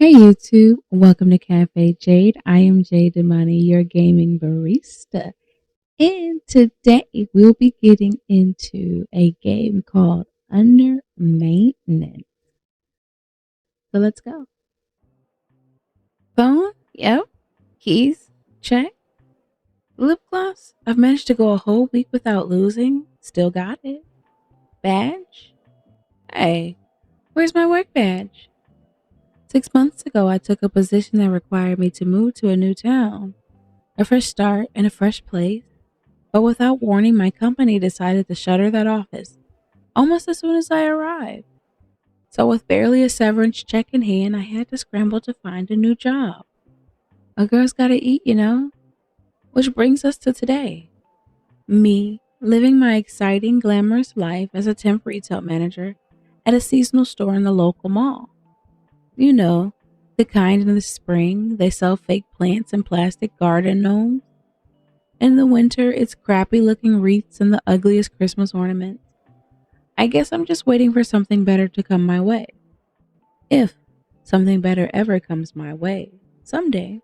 Hey YouTube, welcome to Cafe Jade. I am Jade Imani, your gaming barista. And today we'll be getting into a game called Under Maintenance. So let's go. Phone? Yep. Keys? Check. Lip gloss? I've managed to go a whole week without losing. Still got it. Badge? Hey, where's my work badge? 6 months ago, I took a position that required me to move to a new town. A fresh start in a fresh place. But without warning, my company decided to shutter that office almost as soon as I arrived. So, with barely a severance check in hand, I had to scramble to find a new job. A girl's gotta eat, you know? Which brings us to today. Me, living my exciting, glamorous life as a temp retail manager at a seasonal store in the local mall. You know, the kind in the spring they sell fake plants and plastic garden gnomes. In the winter, it's crappy looking wreaths and the ugliest Christmas ornaments. I guess I'm just waiting for something better to come my way. If something better ever comes my way. Someday.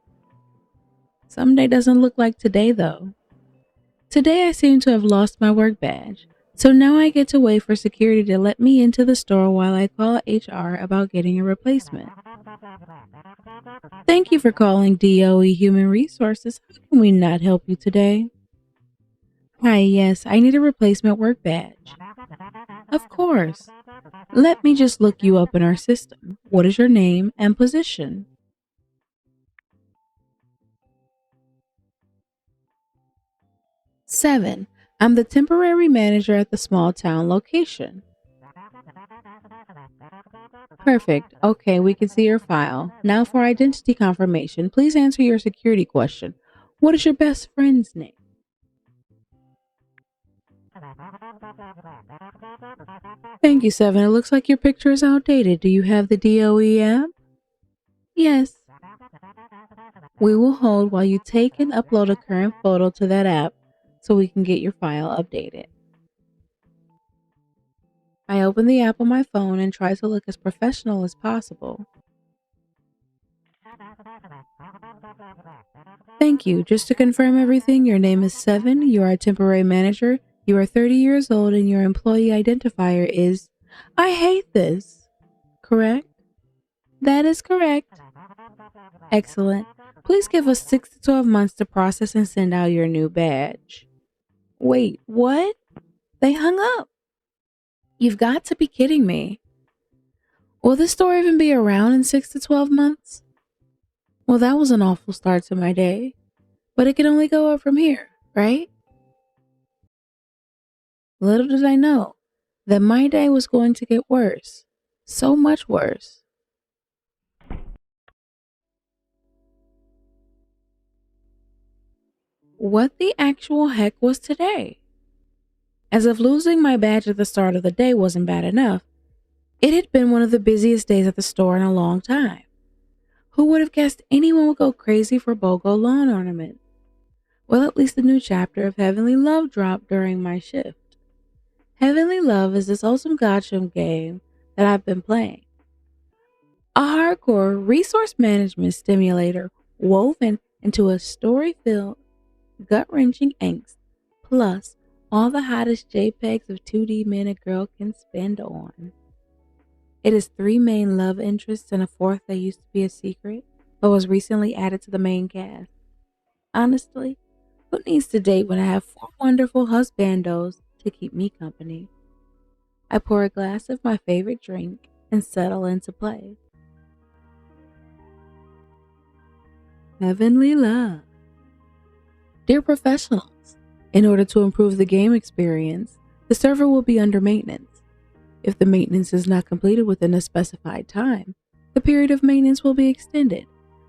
Someday doesn't look like today, though. Today I seem to have lost my work badge, so now I get to wait for security to let me into the store while I call HR about getting a replacement. Thank you for calling DOE Human Resources. How can we not help you today? Hi, yes, I need a replacement work badge. Of course. Let me just look you up in our system. What is your name and position? 7. I'm the temporary manager at the small town location. Perfect. Okay, we can see your file. Now for identity confirmation, please answer your security question. What is your best friend's name? Thank you, 7. It looks like your picture is outdated. Do you have the DOE app? Yes. We will hold while you take and upload a current photo to that app so we can get your file updated. I open the app on my phone and try to look as professional as possible. Thank you. Just to confirm everything, your name is 7, you are a temporary manager, you are 30 years old, and your employee identifier is I hate this. Correct? That is correct. Excellent. Please give us 6 to 12 months to process and send out your new badge. Wait, what? They hung up. You've got to be kidding me. Will this store even be around in 6 to 12 months? Well, that was an awful start to my day. But it can only go up from here, right? Little did I know that my day was going to get worse. So much worse. What the actual heck was today? As if losing my badge at the start of the day wasn't bad enough, it had been one of the busiest days at the store in a long time. Who would have guessed anyone would go crazy for BOGO lawn ornaments? Well, at least the new chapter of Heavenly Love dropped during my shift. Heavenly Love is this awesome gotcha game that I've been playing. A hardcore resource management stimulator woven into a story-filled, gut-wrenching angst, plus all the hottest JPEGs of 2D men a girl can spend on. It is 3 main love interests and a fourth that used to be a secret, but was recently added to the main cast. Honestly, who needs to date when I have 4 wonderful husbandos to keep me company? I pour a glass of my favorite drink and settle into play. Heavenly Love. Dear professionals, in order to improve the game experience, the server will be under maintenance. If the maintenance is not completed within a specified time, the period of maintenance will be extended.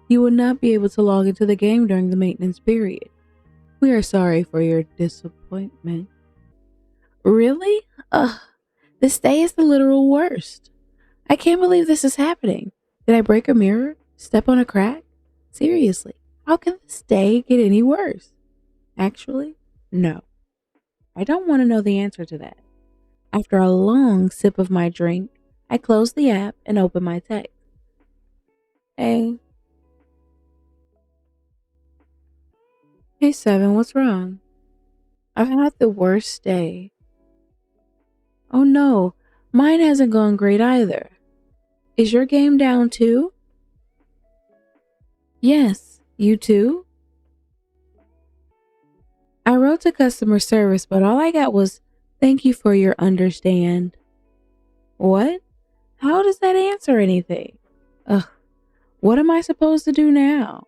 You will not be able to log into the game during the maintenance period. We are sorry for your disappointment. Really? Ugh, this day is the literal worst. I can't believe this is happening. Did I break a mirror? Step on a crack? Seriously, how can this day get any worse? Actually, no. I don't want to know the answer to that. After a long sip of my drink, I close the app and open my text. Hey, hey, Seven, what's wrong? I've had the worst day. Oh no, mine hasn't gone great either. Is your game down too? Yes, you too? I wrote to customer service, but all I got was, "Thank you for your understand." What? How does that answer anything? Ugh, what am I supposed to do now?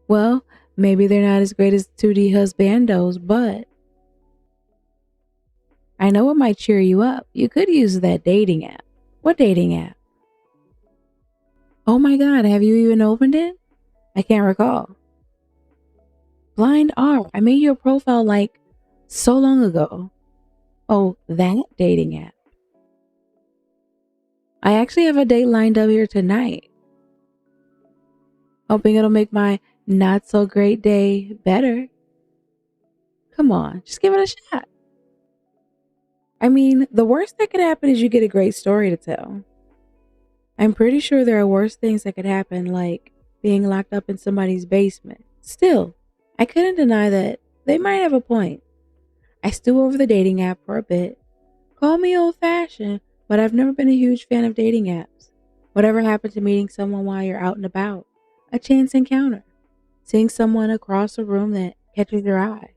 Well, maybe they're not as great as 2D husbandos, but I know it might cheer you up. You could use that dating app. What dating app? Oh my god, have you even opened it? I can't recall. Blind R. I made your profile like so long ago. Oh, that dating app. I actually have a date lined up here tonight. Hoping it'll make my not so great day better. Come on, just give it a shot. I mean, the worst that could happen is you get a great story to tell. I'm pretty sure there are worse things that could happen, like being locked up in somebody's basement. Still, I couldn't deny that they might have a point. I stew over the dating app for a bit. Call me old fashioned, but I've never been a huge fan of dating apps. Whatever happened to meeting someone while you're out and about? A chance encounter. Seeing someone across a room that catches your eye.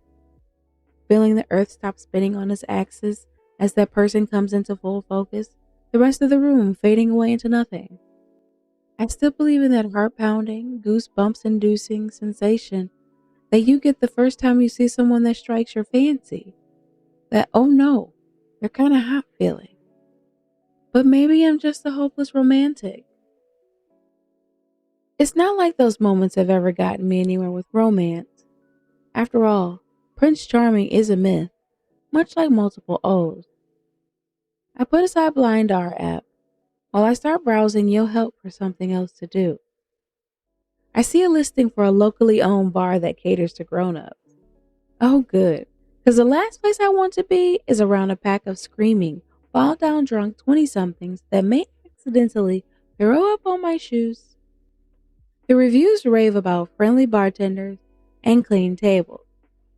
Feeling the earth stop spinning on its axis as that person comes into full focus. The rest of the room fading away into nothing. I still believe in that heart pounding, goosebumps inducing sensation that you get the first time you see someone that strikes your fancy. That, oh no, they're kind of hot feeling. But maybe I'm just a hopeless romantic. It's not like those moments have ever gotten me anywhere with romance. After all, Prince Charming is a myth, much like multiple O's. I put aside Blind R app. While I start browsing, you'll help for something else to do. I see a listing for a locally owned bar that caters to grown-ups. Oh good, because the last place I want to be is around a pack of screaming, fall down drunk 20-somethings that may accidentally throw up on my shoes. The reviews rave about friendly bartenders and clean tables,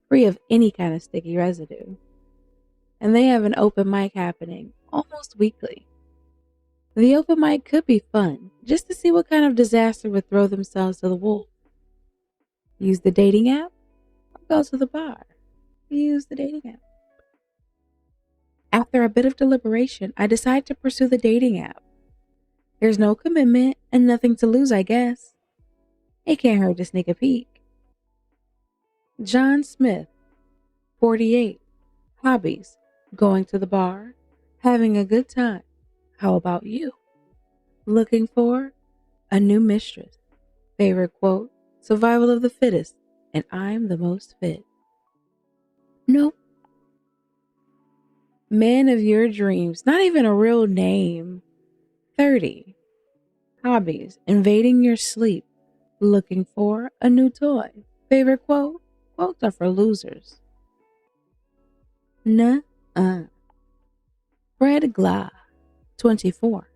free of any kind of sticky residue. And they have an open mic happening almost weekly. The open mic could be fun, just to see what kind of disaster would throw themselves to the wolves. Use the dating app or go to the bar. Use the dating app. After a bit of deliberation, I decide to pursue the dating app. There's no commitment and nothing to lose, I guess. It can't hurt to sneak a peek. John Smith, 48. Hobbies: going to the bar, having a good time. How about you? Looking for a new mistress. Favorite quote: survival of the fittest, and I'm the most fit. Nope. Man of your dreams, not even a real name. 30. Hobbies: invading your sleep. Looking for a new toy. Favorite quote: quotes are for losers. Nuh-uh. Fred Glah, 24.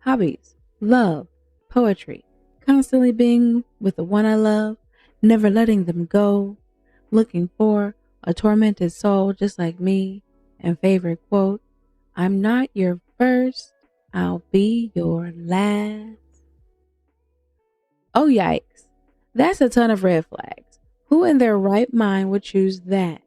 Hobbies: love, poetry, constantly being with the one I love, never letting them go, looking for a tormented soul just like me, and favorite quote: I'm not your first, I'll be your last. Oh yikes, that's a ton of red flags. Who in their right mind would choose that?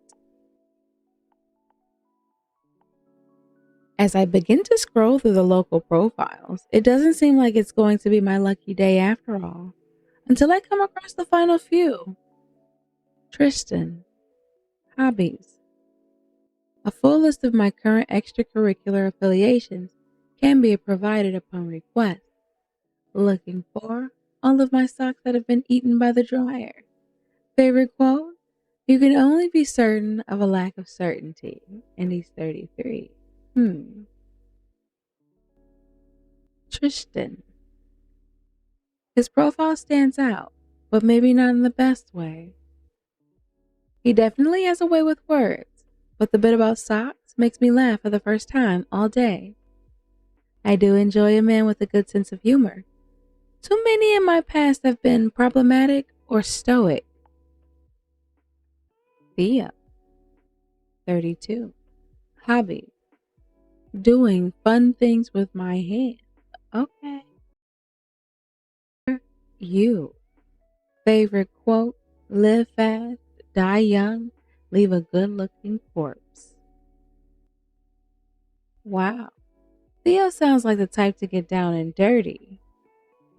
As I begin to scroll through the local profiles, it doesn't seem like it's going to be my lucky day after all, until I come across the final few. Tristan. Hobbies. A full list of my current extracurricular affiliations can be provided upon request. Looking for all of my socks that have been eaten by the dryer. Favorite quote: you can only be certain of a lack of certainty. And he's 33. Tristan. His profile stands out, but maybe not in the best way. He definitely has a way with words, but the bit about socks makes me laugh for the first time all day. I do enjoy a man with a good sense of humor. Too many in my past have been problematic or stoic. Theo, 32. Hobby, doing fun things with my hands. Okay. You. Favorite quote, live fast, die young, leave a good looking corpse. Wow. Theo sounds like the type to get down and dirty.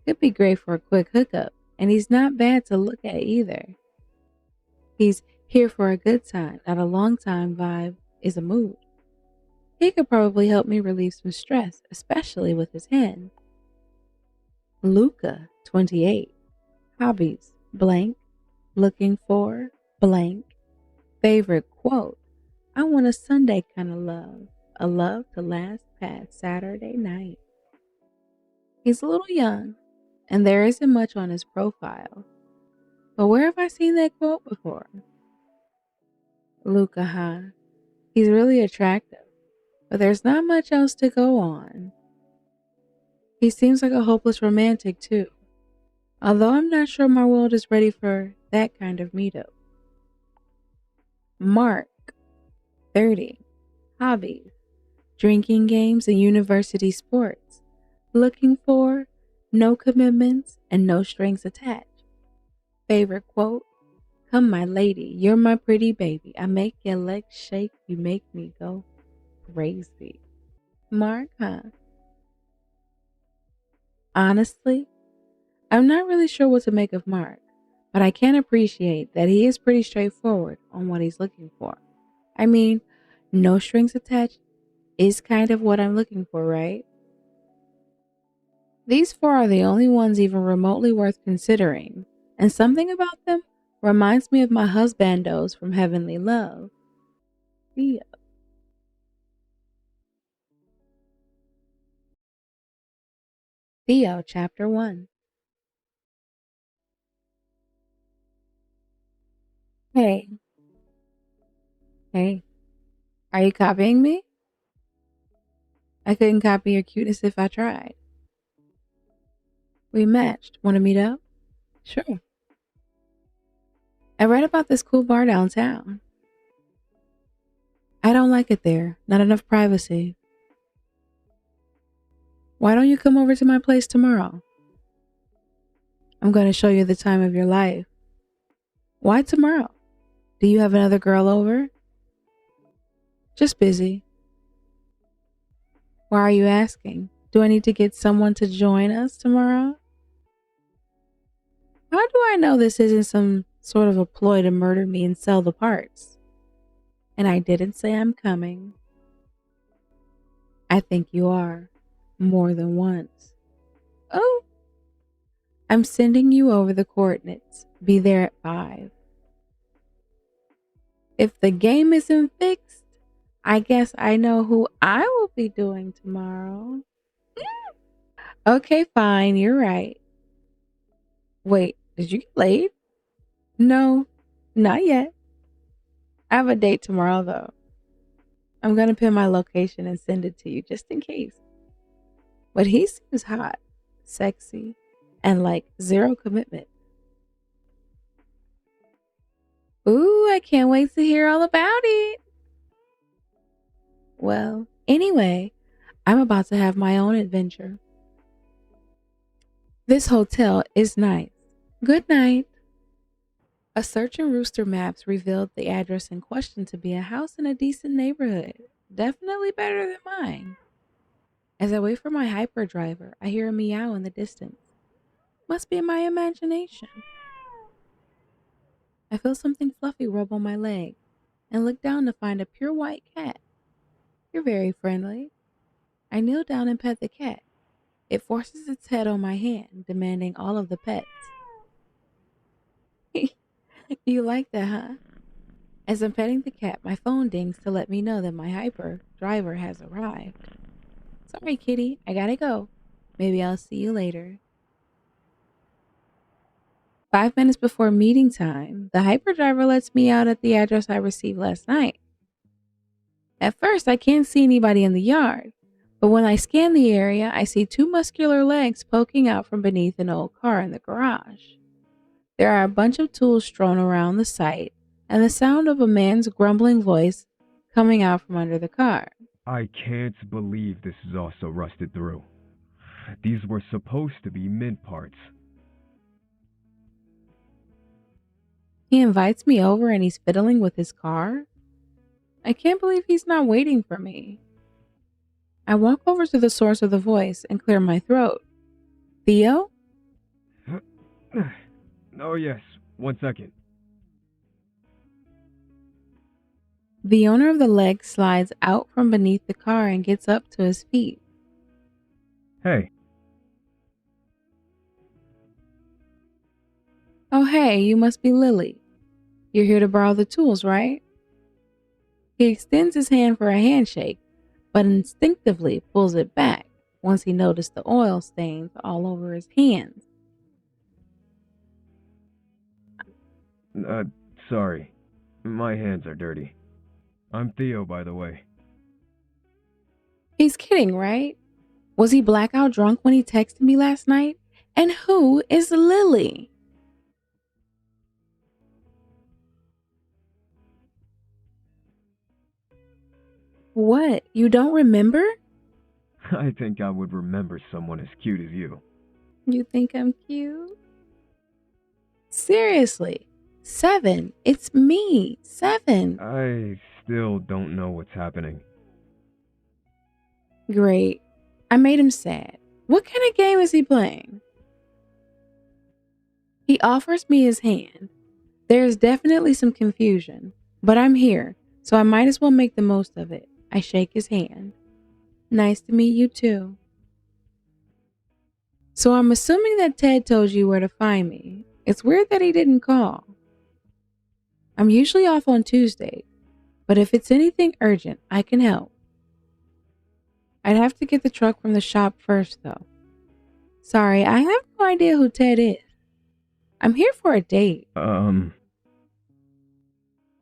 Could be great for a quick hookup, and he's not bad to look at either. He's here for a good time, not a long time vibe is a mood. He could probably help me relieve some stress, especially with his hand. Luca, 28. Hobbies, blank. Looking for, blank. Favorite quote, I want a Sunday kind of love. A love to last past Saturday night. He's a little young, and there isn't much on his profile. But where have I seen that quote before? Luca, huh? He's really attractive, but there's not much else to go on. He seems like a hopeless romantic, too. Although I'm not sure my world is ready for that kind of meetup. Mark, 30. Hobbies, drinking games and university sports. Looking for, no commitments and no strings attached. Favorite quote, come my lady, you're my pretty baby. I make your legs shake, you make me go crazy. Mark, huh? Honestly, I'm not really sure what to make of Mark, but I can appreciate that he is pretty straightforward on what he's looking for. I mean, no strings attached is kind of what I'm looking for, right? These four are the only ones even remotely worth considering, and something about them reminds me of my husbandos from Heavenly Love. Theo. Theo Chapter 1. Hey, hey, are you copying me? I couldn't copy your cuteness if I tried. We matched. Want to meet up? Sure. I read about this cool bar downtown. I don't like it there. Not enough privacy. Why don't you come over to my place tomorrow? I'm going to show you the time of your life. Why tomorrow? Do you have another girl over? Just busy. Why are you asking? Do I need to get someone to join us tomorrow? How do I know this isn't some sort of a ploy to murder me and sell the parts? And I didn't say I'm coming. I think you are. More than once. Oh, I'm sending you over the coordinates. Be there at 5. If the game isn't fixed, I guess I know who I will be doing tomorrow. Okay, fine, you're right. Wait, did you get laid? No, not yet. I have a date tomorrow though. I'm gonna pin my location and send it to you just in case. But he seems hot, sexy, and like zero commitment. Ooh, I can't wait to hear all about it. Well, anyway, I'm about to have my own adventure. This hotel is nice. Good night. A search in Rooster Maps revealed the address in question to be a house in a decent neighborhood. Definitely better than mine. As I wait for my hyperdriver, I hear a meow in the distance. Must be my imagination. I feel something fluffy rub on my leg and look down to find a pure white cat. You're very friendly. I kneel down and pet the cat. It forces its head on my hand, demanding all of the pets. You like that, huh? As I'm petting the cat, my phone dings to let me know that my hyper driver has arrived. Sorry, kitty, I gotta go. Maybe I'll see you later. 5 minutes before meeting time, the hyperdriver lets me out at the address I received last night. At first, I can't see anybody in the yard, But when I scan the area, I see two muscular legs poking out from beneath an old car in the garage. There are a bunch of tools strewn around the site, and the sound of a man's grumbling voice coming out from under the car. I can't believe this is also rusted through. These were supposed to be mint parts. He invites me over and he's fiddling with his car. I can't believe he's not waiting for me. I walk over to the source of the voice and clear my throat. Theo? Oh, yes. 1 second. The owner of the leg slides out from beneath the car and gets up to his feet. Hey. Oh, hey, you must be Lily. You're here to borrow the tools, right? He extends his hand for a handshake, but instinctively pulls it back once he noticed the oil stains all over his hands. Sorry. My hands are dirty. I'm Theo, by the way. He's kidding, right? Was he blackout drunk when he texted me last night? And who is Lily? What? You don't remember? I think I would remember someone as cute as you. You think I'm cute? Seriously. 7. It's me. 7. I still don't know what's happening. Great. I made him sad. What kind of game is he playing? He offers me his hand. There is definitely some confusion, but I'm here, so I might as well make the most of it. I shake his hand. Nice to meet you too. So I'm assuming that Ted told you where to find me. It's weird that he didn't call. I'm usually off on Tuesdays, but if it's anything urgent, I can help. I'd have to get the truck from the shop first, though. Sorry, I have no idea who Ted is. I'm here for a date.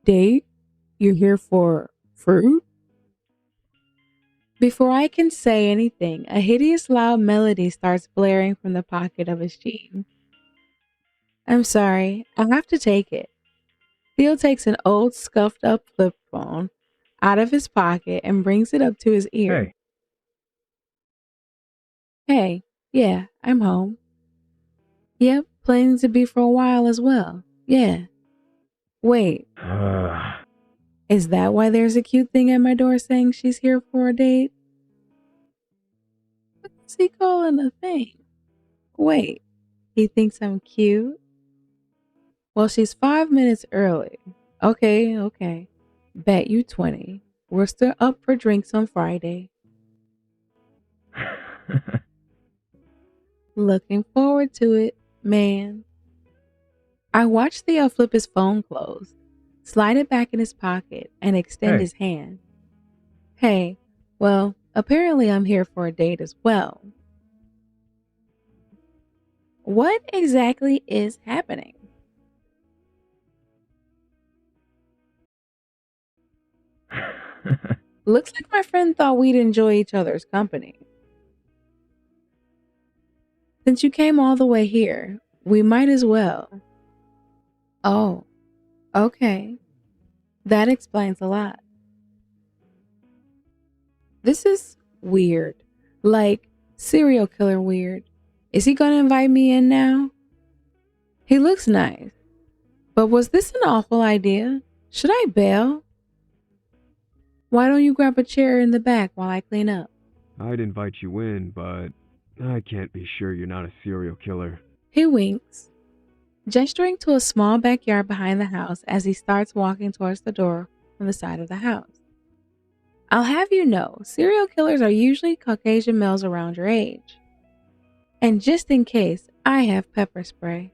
Date? You're here for fruit? Before I can say anything, a hideous loud melody starts blaring from the pocket of his jeans. I'm sorry, I have to take it. Theo takes an old scuffed up flip phone out of his pocket and brings it up to his ear. Hey, yeah, I'm home. Yep, planning to be for a while as well. Yeah. Wait. Is that why there's a cute thing at my door saying she's here for a date? What's he calling a thing? Wait, he thinks I'm cute? Well, she's 5 minutes early. Okay. Bet you 20. We're still up for drinks on Friday. Looking forward to it, man. I watched Theo flip his phone closed, slide it back in his pocket, and extend his hand. Hey, well, apparently I'm here for a date as well. What exactly is happening? Looks like my friend thought we'd enjoy each other's company. Since you came all the way here, we might as well. Oh, okay. That explains a lot. This is weird. Like, serial killer weird. Is he gonna invite me in now? He looks nice. But was this an awful idea? Should I bail? Why don't you grab a chair in the back while I clean up? I'd invite you in, but I can't be sure you're not a serial killer. He winks, gesturing to a small backyard behind the house as he starts walking towards the door from the side of the house. I'll have you know, serial killers are usually Caucasian males around your age. And just in case, I have pepper spray.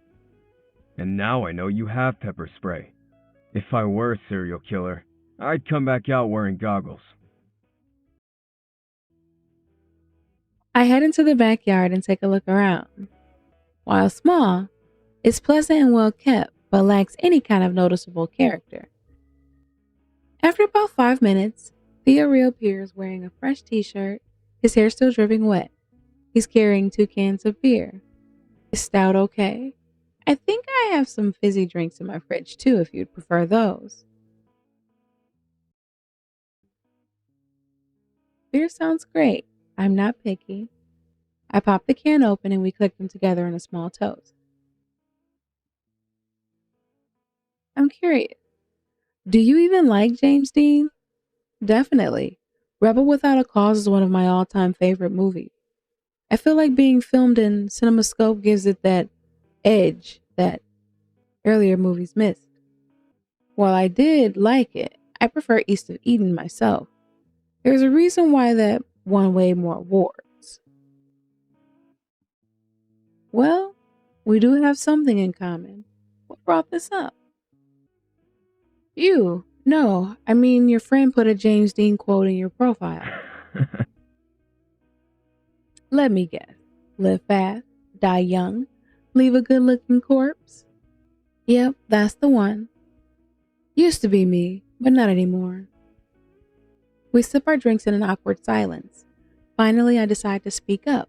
And now I know you have pepper spray. If I were a serial killer, I'd come back out wearing goggles. I head into the backyard and take a look around. While small, it's pleasant and well kept, but lacks any kind of noticeable character. After about 5 minutes, Theo reappears wearing a fresh t-shirt, His hair still dripping wet. He's carrying 2 cans of beer. Is stout okay? I think I have some fizzy drinks in my fridge too if you'd prefer those. Beer sounds great. I'm not picky. I pop the can open and we click them together in a small toast. I'm curious. Do you even like James Dean? Definitely. Rebel Without a Cause is one of my all time favorite movies. I feel like being filmed in CinemaScope gives it that edge that earlier movies missed. While I did like it, I prefer East of Eden myself. There's a reason why that won way more awards. Well, we do have something in common. What brought this up? You. No, I mean your friend put a James Dean quote in your profile. Let me guess. Live fast, die young, leave a good looking corpse. Yep, that's the one. Used to be me, but not anymore. We sip our drinks in an awkward silence. Finally, I decide to speak up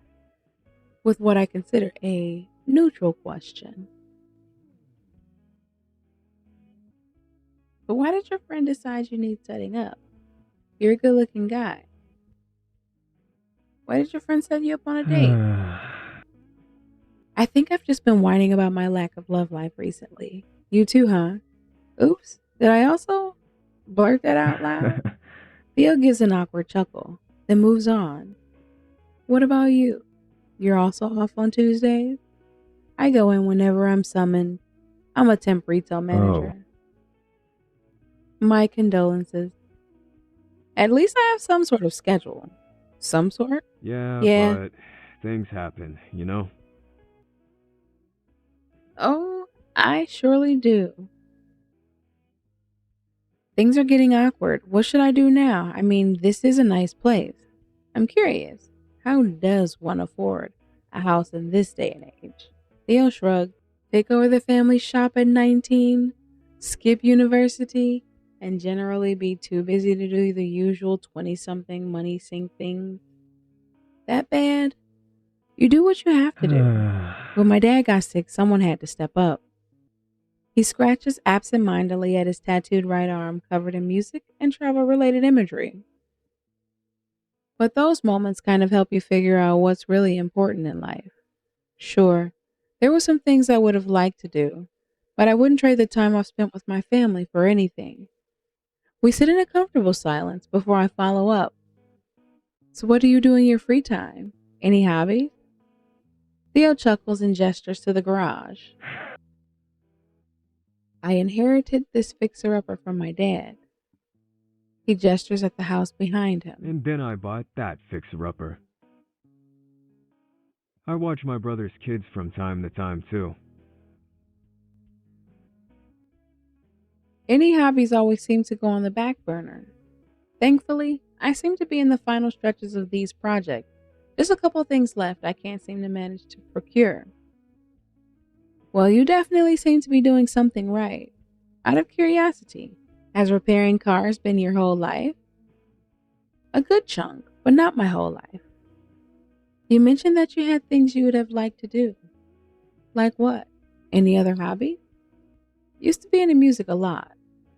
with what I consider a neutral question. But why did your friend decide you need setting up? You're a good looking guy. Why did your friend set you up on a date? I think I've just been whining about my lack of love life recently. You too, huh? Oops, did I also blurt that out loud? Theo gives an awkward chuckle, then moves on. What about you? You're also off on Tuesdays? I go in whenever I'm summoned. I'm a temp retail Oh, manager. My condolences. At least I have some sort of schedule. Some sort? yeah, Yeah. but things happen, you know? Oh, I surely do. Things are getting awkward. What should I do now? I mean, this is a nice place. I'm curious. How does one afford a house in this day and age? Theo shrugged. Take over the family shop at 19, skip university, and generally be too busy to do the usual 20 something money sink things. That bad? You do what you have to do. When my dad got sick, someone had to step up. He scratches absent-mindedly at his tattooed right arm covered in music and travel-related imagery. But those moments kind of help you figure out what's really important in life. Sure, there were some things I would have liked to do, but I wouldn't trade the time I've spent with my family for anything. We sit in a comfortable silence before I follow up. So what do you do in your free time? Any hobbies? Theo chuckles and gestures to the garage. I inherited this fixer-upper from my dad. He gestures at the house behind him. And then I bought that fixer-upper. I watch my brother's kids from time to time, too. Any hobbies always seem to go on the back burner. Thankfully, I seem to be in the final stretches of these projects. Just a couple things left I can't seem to manage to procure. Well, you definitely seem to be doing something right. Out of curiosity, has repairing cars been your whole life? A good chunk, but not my whole life. You mentioned that you had things you would have liked to do. Like what? Any other hobby? Used to be into music a lot.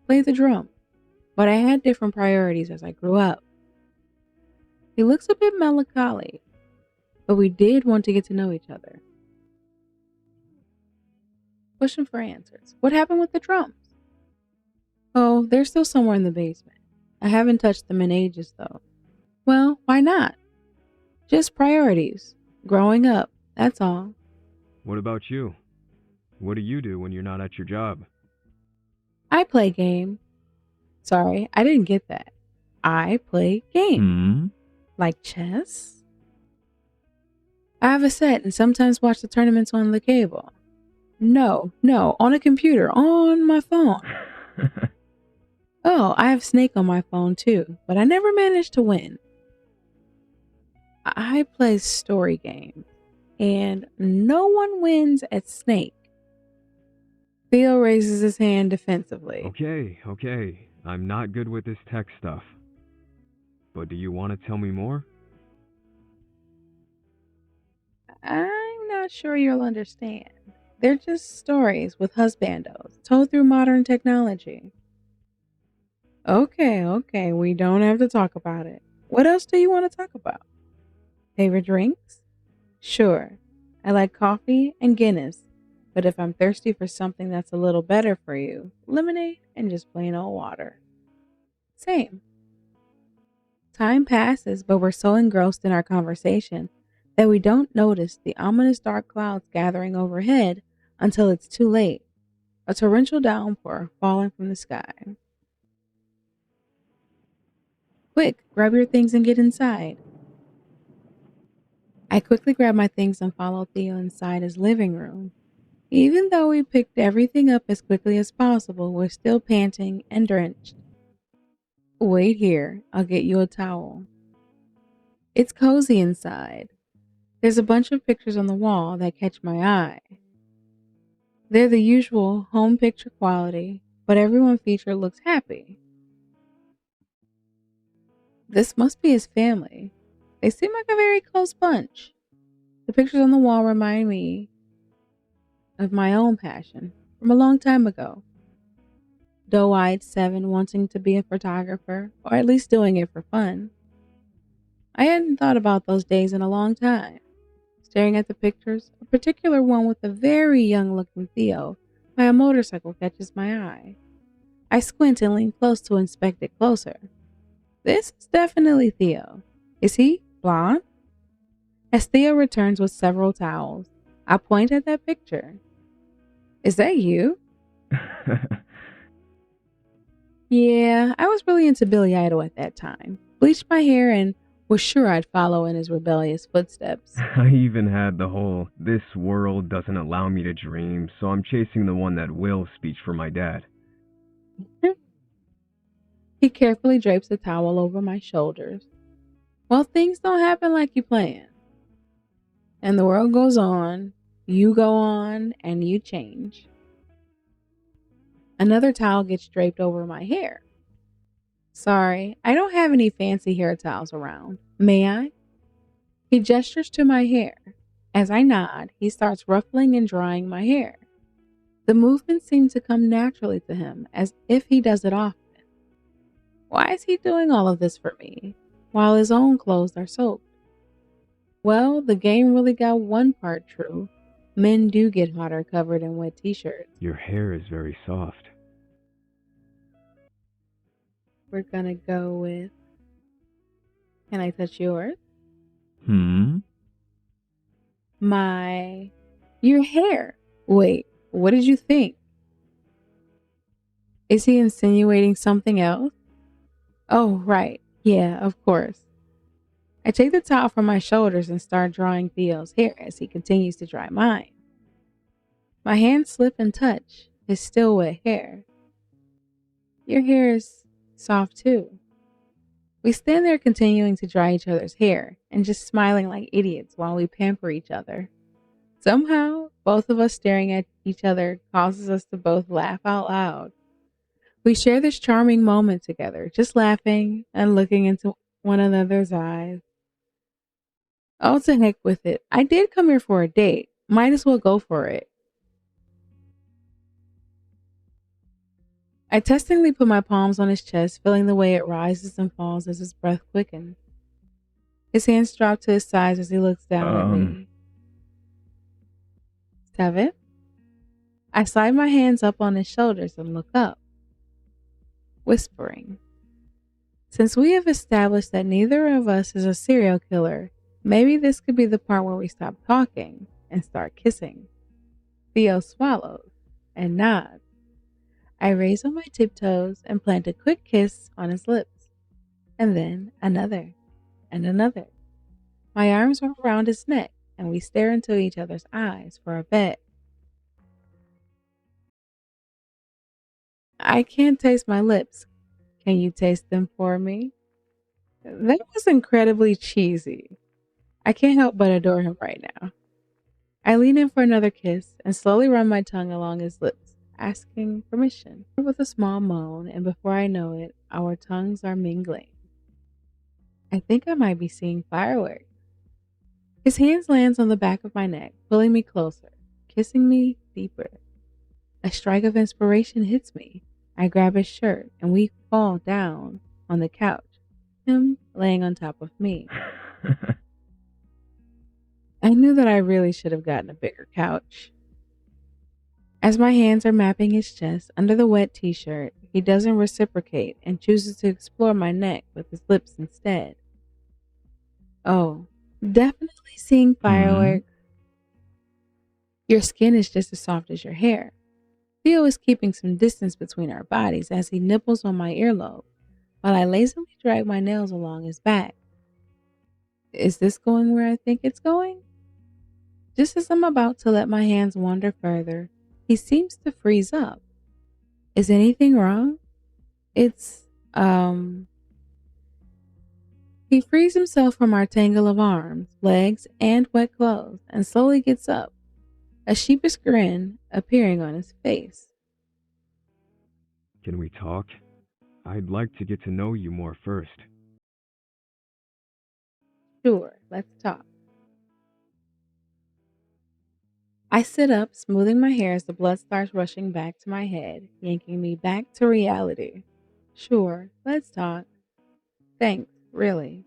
Played the drum. But I had different priorities as I grew up. He looks a bit melancholy, but we did want to get to know each other. Pushing for answers. What happened with the drums? Oh, they're still somewhere in the basement. I haven't touched them in ages, though. Well, why not? Just priorities. Growing up, that's all. What about you? What do you do when you're not at your job? I play game. Sorry, I didn't get that. I play game. Like chess? I have a set and sometimes watch the tournaments on the cable. No, on a computer, on my phone. Oh, I have Snake on my phone too, but I never managed to win. I play story games, and no one wins at Snake. Theo raises his hand defensively. Okay. I'm not good with this tech stuff. But do you want to tell me more? I'm not sure you'll understand. They're just stories with husbandos told through modern technology. Okay, we don't have to talk about it. What else do you want to talk about? Favorite drinks? Sure, I like coffee and Guinness, but if I'm thirsty for something that's a little better for you, lemonade and just plain old water. Same. Time passes, but we're so engrossed in our conversation that we don't notice the ominous dark clouds gathering overhead until it's too late. A torrential downpour falling from the sky. Quick, grab your things and get inside. I quickly grab my things and follow Theo inside his living room. Even though we picked everything up as quickly as possible, we're still panting and drenched. Wait here, I'll get you a towel. It's cozy inside. There's a bunch of pictures on the wall that catch my eye. They're the usual home picture quality, but every one feature looks happy. This must be his family. They seem like a very close bunch. The pictures on the wall remind me of my own passion from a long time ago. Doe-eyed 7 wanting to be a photographer, or at least doing it for fun. I hadn't thought about those days in a long time. Staring at the pictures, a particular one with a very young looking Theo by a motorcycle catches my eye. I squint and lean close to inspect it closer. This is definitely Theo. Is he blonde? As Theo returns with several towels, I point at that picture. Is that you? Yeah, I was really into Billy Idol at that time. Bleached my hair and was sure I'd follow in his rebellious footsteps. I even had the whole "this world doesn't allow me to dream, so I'm chasing the one that will" speech for my dad. He carefully drapes a towel over my shoulders. Well, things don't happen like you plan. And the world goes on, you go on, and you change. Another towel gets draped over my hair. Sorry, I don't have any fancy hair towels around. May I? He gestures to my hair. As I nod, he starts ruffling and drying my hair. The movements seem to come naturally to him, as if he does it often. Why is he doing all of this for me, while his own clothes are soaked? Well, the game really got one part true. Men do get hotter covered in wet t-shirts. Your hair is very soft. We're gonna go with, can I touch yours? Your hair. Wait, what did you think? Is he insinuating something else? Oh, right. Yeah, of course. I take the towel from my shoulders and start drying Theo's hair as he continues to dry mine. My hands slip and touch his still wet hair. Your hair is soft too. We stand there continuing to dry each other's hair and just smiling like idiots while we pamper each other. Somehow, both of us staring at each other causes us to both laugh out loud. We share this charming moment together, just laughing and looking into one another's eyes. Oh, to heck with it. I did come here for a date. Might as well go for it. I testingly put my palms on his chest, feeling the way it rises and falls as his breath quickens. His hands drop to his sides as he looks down at me. 7. I slide my hands up on his shoulders and look up, whispering. Since we have established that neither of us is a serial killer, maybe this could be the part where we stop talking and start kissing. Theo swallows and nods. I raise on my tiptoes and plant a quick kiss on his lips, and then another and another. My arms wrap around his neck, and we stare into each other's eyes for a bit. I can't taste my lips. Can you taste them for me? That was incredibly cheesy. I can't help but adore him right now. I lean in for another kiss and slowly run my tongue along his lips, asking permission. With a small moan, and before I know it, our tongues are mingling. I think I might be seeing fireworks. His hands lands on the back of my neck, pulling me closer, kissing me deeper. A strike of inspiration hits me. I grab his shirt and we fall down on the couch, him laying on top of me. I knew that I really should have gotten a bigger couch. As my hands are mapping his chest under the wet t-shirt, he doesn't reciprocate and chooses to explore my neck with his lips instead. Oh, definitely seeing Hmm? fireworks. Your skin is just as soft as your hair. Theo is keeping some distance between our bodies as he nibbles on my earlobe while I lazily drag my nails along his back. Is this going where I think it's going? Just as I'm about to let my hands wander further, he seems to freeze up. Is anything wrong? It's, He frees himself from our tangle of arms, legs, and wet clothes and slowly gets up, a sheepish grin appearing on his face. Can we talk? I'd like to get to know you more first. Sure, let's talk. I sit up, smoothing my hair as the blood starts rushing back to my head, yanking me back to reality. Sure, let's talk. Thanks, really.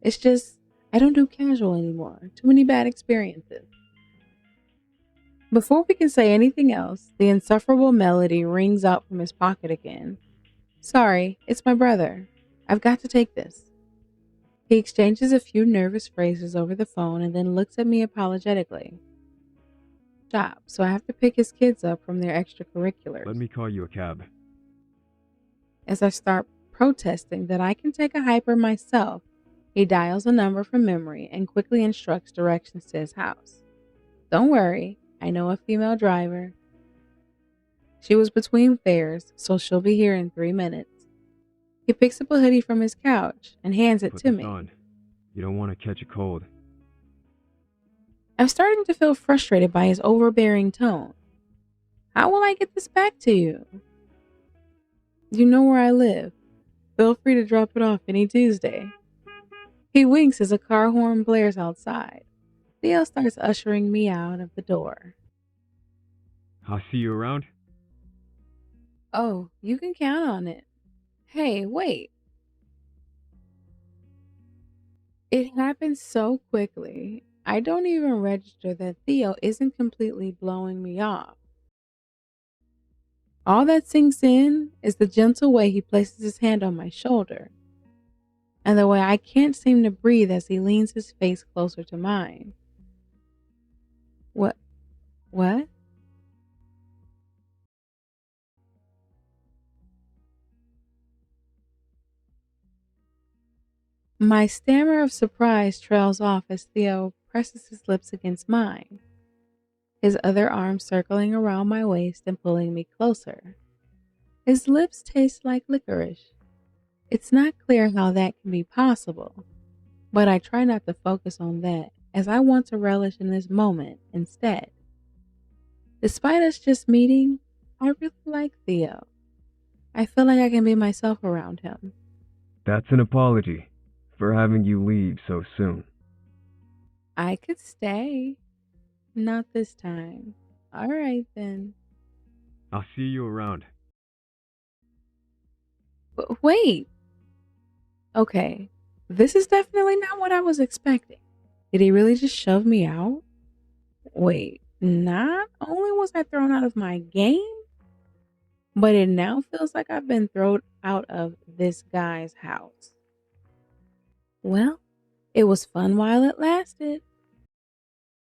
It's just, I don't do casual anymore. Too many bad experiences. Before we can say anything else, the insufferable melody rings out from his pocket again. Sorry, it's my brother. I've got to take this. He exchanges a few nervous phrases over the phone and then looks at me apologetically. Stop, so I have to pick his kids up from their Let extracurriculars. me call you a cab. As I start protesting that I can take a hyper myself, he dials a number from memory and quickly instructs directions to his house. Don't worry, I know a female driver. She was between fares, so she'll be here in 3 minutes. He picks up a hoodie from his couch and hands it Put to this me. on. You don't want to catch a cold. I'm starting to feel frustrated by his overbearing tone. How will I get this back to you? You know where I live. Feel free to drop it off any Tuesday. He winks as a car horn blares outside. Theo starts ushering me out of the door. I'll see you around? Oh, you can count on it. Hey, wait. It happens so quickly. I don't even register that Theo isn't completely blowing me off. All that sinks in is the gentle way he places his hand on my shoulder, and the way I can't seem to breathe as he leans his face closer to mine. What? What? My stammer of surprise trails off as Theo presses his lips against mine, his other arm circling around my waist and pulling me closer. His lips taste like licorice. It's not clear how that can be possible, but I try not to focus on that as I want to relish in this moment instead. Despite us just meeting, I really like Theo. I feel like I can be myself around him. That's an apology for having you leave so soon. I could stay. Not this time. All right then. I'll see you around. But wait. Okay. This is definitely not what I was expecting. Did he really just shove me out? Wait. Not only was I thrown out of my game, but it now feels like I've been thrown out of this guy's house. Well, it was fun while it lasted.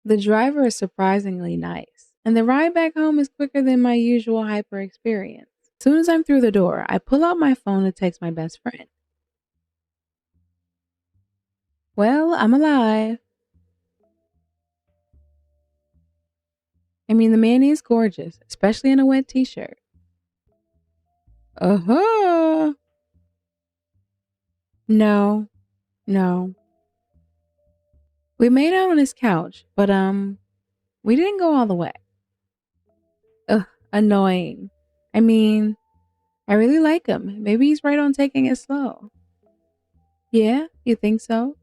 The driver is surprisingly nice, and the ride back home is quicker than my usual hyper experience. As soon as I'm through the door, I pull out my phone to text my best friend. Well, I'm alive. I mean, the man is gorgeous, especially in a wet t shirt. Uh huh. No, no. We made out on his couch, but we didn't go all the way. Ugh, annoying. I mean, I really like him. Maybe he's right on taking it slow. Yeah, you think so?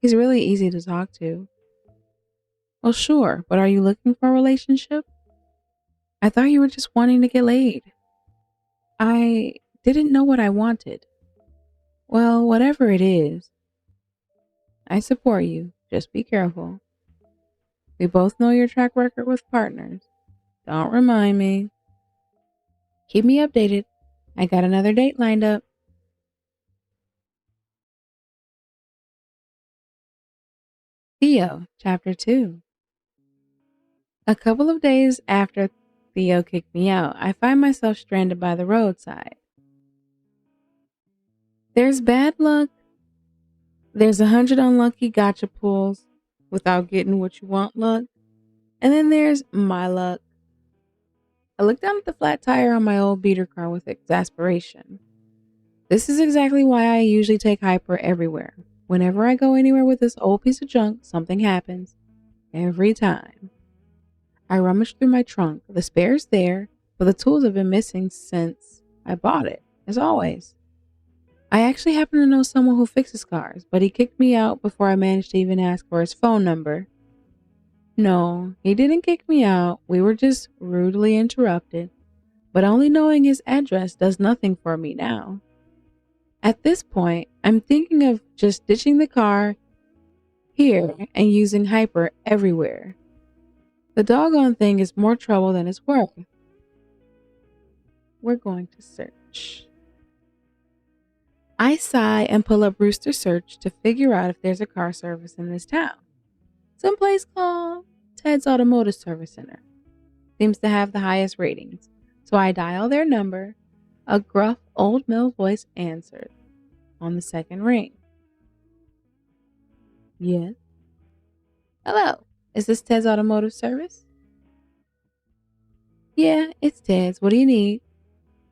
He's really easy to talk to. Well, sure, but are you looking for a relationship? I thought you were just wanting to get laid. I didn't know what I wanted. Well, whatever it is, I support you. Just be careful. We both know your track record with partners. Don't remind me. Keep me updated. I got another date lined up. Theo, Chapter 2. A couple of days after Theo kicked me out, I find myself stranded by the roadside. There's bad luck. There's 100 unlucky gotcha pulls without getting what you want luck. And then there's my luck. I look down at the flat tire on my old beater car with exasperation. This is exactly why I usually take Hyper everywhere. Whenever I go anywhere with this old piece of junk, something happens. Every time. I rummage through my trunk. The spare's there, but the tools have been missing since I bought it, as always. I actually happen to know someone who fixes cars, but he kicked me out before I managed to even ask for his phone number. No, he didn't kick me out. We were just rudely interrupted. But only knowing his address does nothing for me now. At this point, I'm thinking of just ditching the car here and using Hyper everywhere. The doggone thing is more trouble than it's worth. We're going to search. I sigh and pull up Rooster Search to figure out if there's a car service in this town. Someplace called Ted's Automotive Service Center. Seems to have the highest ratings. So I dial their number. A gruff old male voice answered on the second ring. Yes. Hello, is this Ted's Automotive Service? Yeah, it's Ted's. What do you need?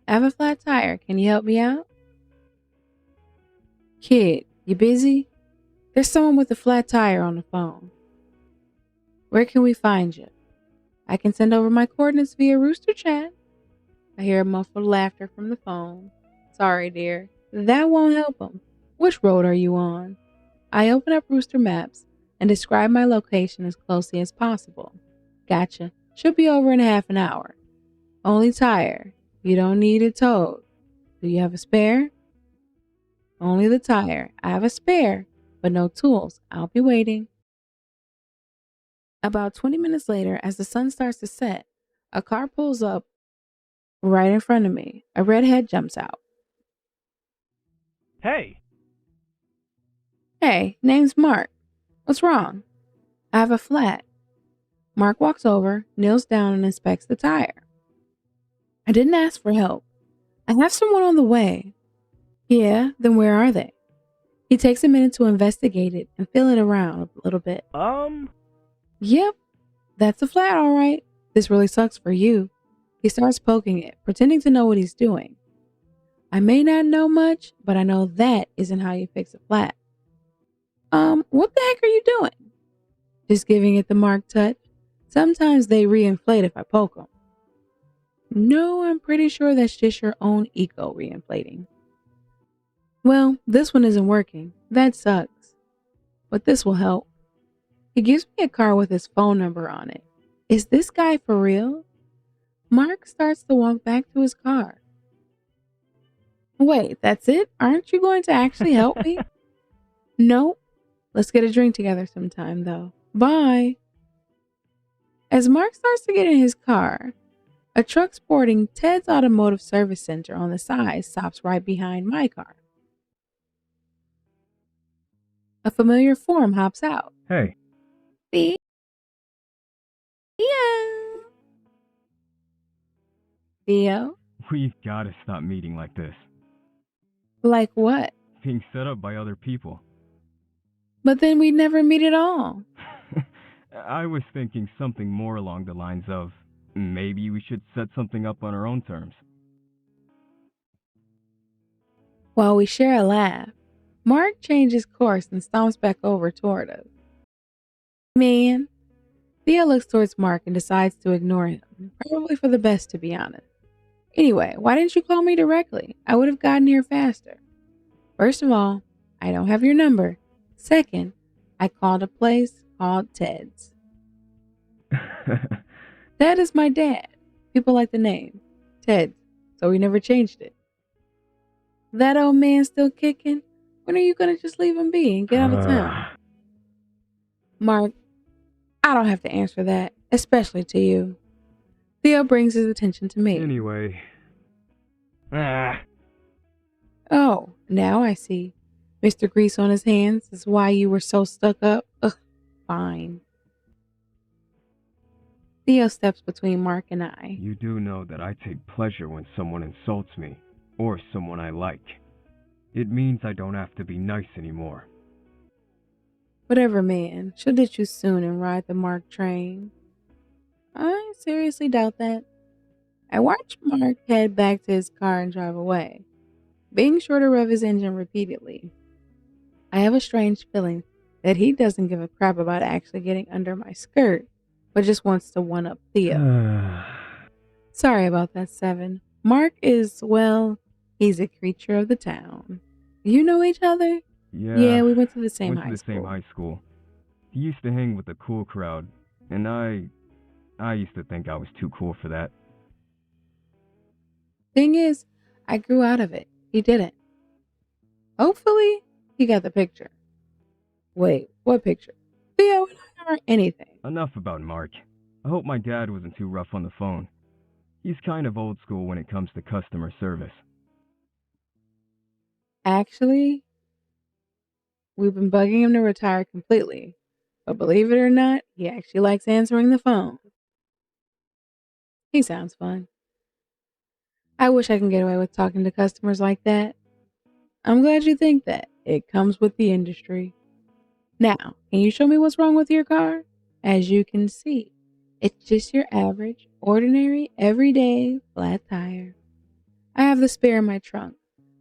I have a flat tire. Can you help me out? Kid, you busy? There's someone with a flat tire on the phone. Where can we find you? I can send over my coordinates via Rooster Chat. I hear a muffled laughter from the phone. Sorry, dear. That won't help him. Which road are you on? I open up Rooster Maps and describe my location as closely as possible. Gotcha. Should be over in half an hour. Only tire. You don't need it towed. Do you have a spare? Only the tire. I have a spare, but no tools. I'll be waiting. About 20 minutes later, as the sun starts to set, a car pulls up right in front of me. A redhead jumps out. Hey! Hey, name's Mark. What's wrong? I have a flat. Mark walks over, kneels down, and inspects the tire. I didn't ask for help. I have someone on the way. Yeah, then where are they? He takes a minute to investigate it and feel it around a little bit. Yep, that's a flat, all right. This really sucks for you. He starts poking it, pretending to know what he's doing. I may not know much, but I know that isn't how you fix a flat. What the heck are you doing? Just giving it the Mark touch. Sometimes they reinflate if I poke them. No, I'm pretty sure that's just your own ego reinflating. Well, this one isn't working. That sucks. But this will help. He gives me a card with his phone number on it. Is this guy for real? Mark starts to walk back to his car. Wait, that's it? Aren't you going to actually help me? Nope. Let's get a drink together sometime, though. Bye. As Mark starts to get in his car, a truck sporting Ted's Automotive Service Center on the side stops right behind my car. A familiar form hops out. Hey. Theo. Theo? We've gotta stop meeting like this. Like what? Being set up by other people. But then we'd never meet at all. I was thinking something more along the lines of, maybe we should set something up on our own terms. While we share a laugh, Mark changes course and stomps back over toward us. Man. Theo looks towards Mark and decides to ignore him. Probably for the best, to be honest. Anyway, why didn't you call me directly? I would have gotten here faster. First of all, I don't have your number. Second, I called a place called Ted's. Ted is my dad. People like the name. Ted. So we never changed it. That old man still kicking? When are you gonna just leave him be and get out of town? Mark, I don't have to answer that, especially to you. Theo brings his attention to me. Anyway. Ah. Oh, now I see. Mr. Grease on his hands is why you were so stuck up. Ugh, fine. Theo steps between Mark and I. You do know that I take pleasure when someone insults me, or someone I like. It means I don't have to be nice anymore. Whatever, man. She'll ditch you soon and ride the Mark train. I seriously doubt that. I watch Mark head back to his car and drive away, being sure to rev his engine repeatedly. I have a strange feeling that he doesn't give a crap about actually getting under my skirt, but just wants to one-up Theo. Sorry about that, Seven. Mark is, well, he's a creature of the town. You know each other? Yeah, we went to the same high school. High school. He used to hang with the cool crowd, and I used to think I was too cool for that. Thing is, I grew out of it. He didn't. Hopefully, he got the picture. Wait, what picture? Theo and I aren't anything. Enough about Mark. I hope my dad wasn't too rough on the phone. He's kind of old school when it comes to customer service. Actually, we've been bugging him to retire completely. But believe it or not, he actually likes answering the phone. He sounds fun. I wish I could get away with talking to customers like that. I'm glad you think that. It comes with the industry. Now, can you show me what's wrong with your car? As you can see, it's just your average, ordinary, everyday flat tire. I have the spare in my trunk,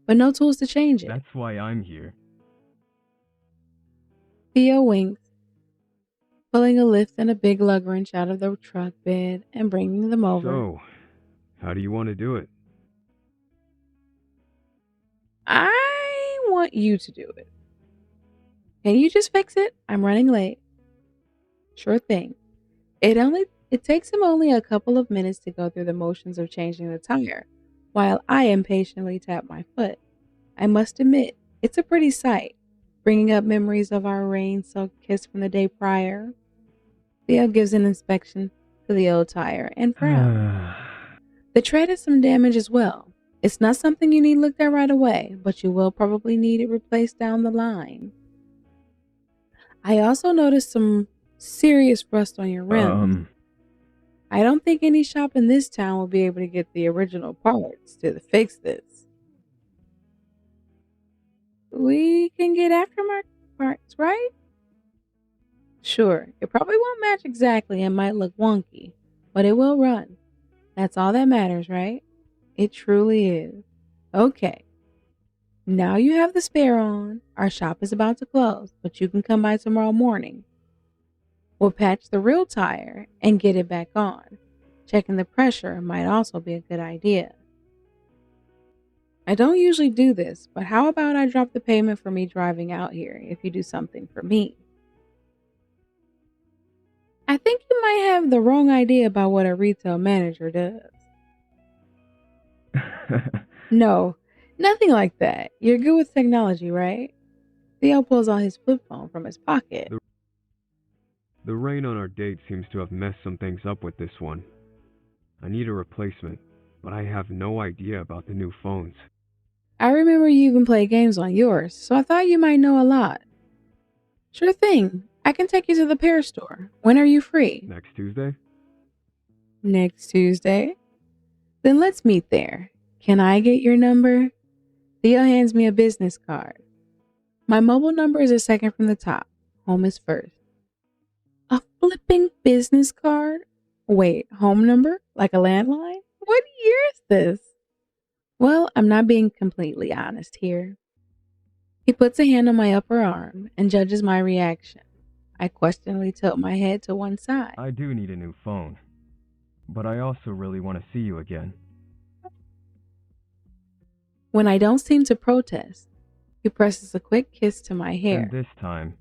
but no tools to change it. That's why I'm here. Theo winks, pulling a lift and a big lug wrench out of the truck bed and bringing them over. So, how do you want to do it? I want you to do it. Can you just fix it? I'm running late. Sure thing. It takes him only a couple of minutes to go through the motions of changing the tire, while I impatiently tap my foot. I must admit, it's a pretty sight, bringing up memories of our rain-soaked kiss from the day prior. Theo gives an inspection to the old tire and frowns. The tread has some damage as well. It's not something you need looked at right away, but you will probably need it replaced down the line. I also noticed some serious rust on your rims. I don't think any shop in this town will be able to get the original parts to fix this. We can get aftermarket parts, right? Sure, it probably won't match exactly and might look wonky, but it will run. That's all that matters, right? It truly is. Okay. Now you have the spare on. Our shop is about to close, but you can come by tomorrow morning. We'll patch the real tire and get it back on. Checking the pressure might also be a good idea. I don't usually do this, but how about I drop the payment for me driving out here if you do something for me? I think you might have the wrong idea about what a retail manager does. No, nothing like that. You're good with technology, right? Theo pulls out his flip phone from his pocket. The rain on our date seems to have messed some things up with this one. I need a replacement, but I have no idea about the new phones. I remember you even play games on yours, so I thought you might know a lot. Sure thing. I can take you to the repair store. When are you free? Next Tuesday? Next Tuesday? Then let's meet there. Can I get your number? Theo hands me a business card. My mobile number is a second from the top. Home is first. A flipping business card? Wait, home number? Like a landline? What year is this? Well, I'm not being completely honest here. He puts a hand on my upper arm and judges my reaction. I questioningly tilt my head to one side. I do need a new phone, but I also really want to see you again. When I don't seem to protest, he presses a quick kiss to my hair. And this time,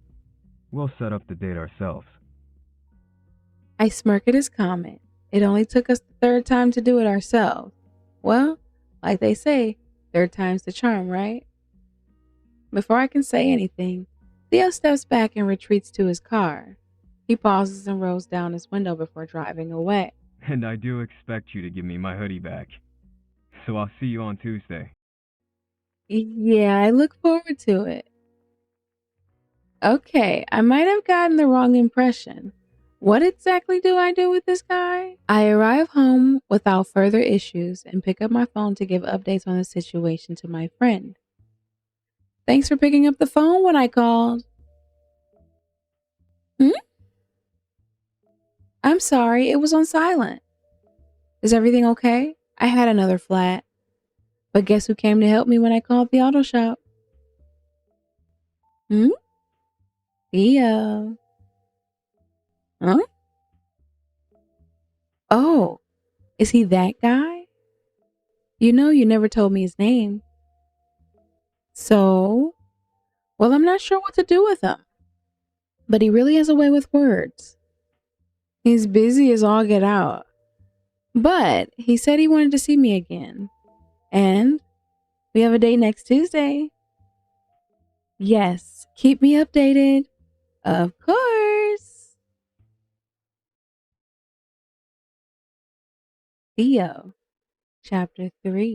we'll set up the date ourselves. I smirk at his comment. It only took us the third time to do it ourselves. Well, like they say, third time's the charm, right? Before I can say anything, Theo steps back and retreats to his car. He pauses and rolls down his window before driving away. And I do expect you to give me my hoodie back. So I'll see you on Tuesday. Yeah, I look forward to it. Okay, I might have gotten the wrong impression. What exactly do I do with this guy? I arrive home without further issues and pick up my phone to give updates on the situation to my friend. Thanks for picking up the phone when I called. Hmm? I'm sorry, it was on silent. Is everything okay? I had another flat. But guess who came to help me when I called the auto shop? Hmm? Theo. Huh? Oh, is he that guy? You know, you never told me his name. So, well, I'm not sure what to do with him. But he really has a way with words. He's busy as all get out. But he said he wanted to see me again. And we have a date next Tuesday. Yes, keep me updated. Of course. Theo, Chapter 3.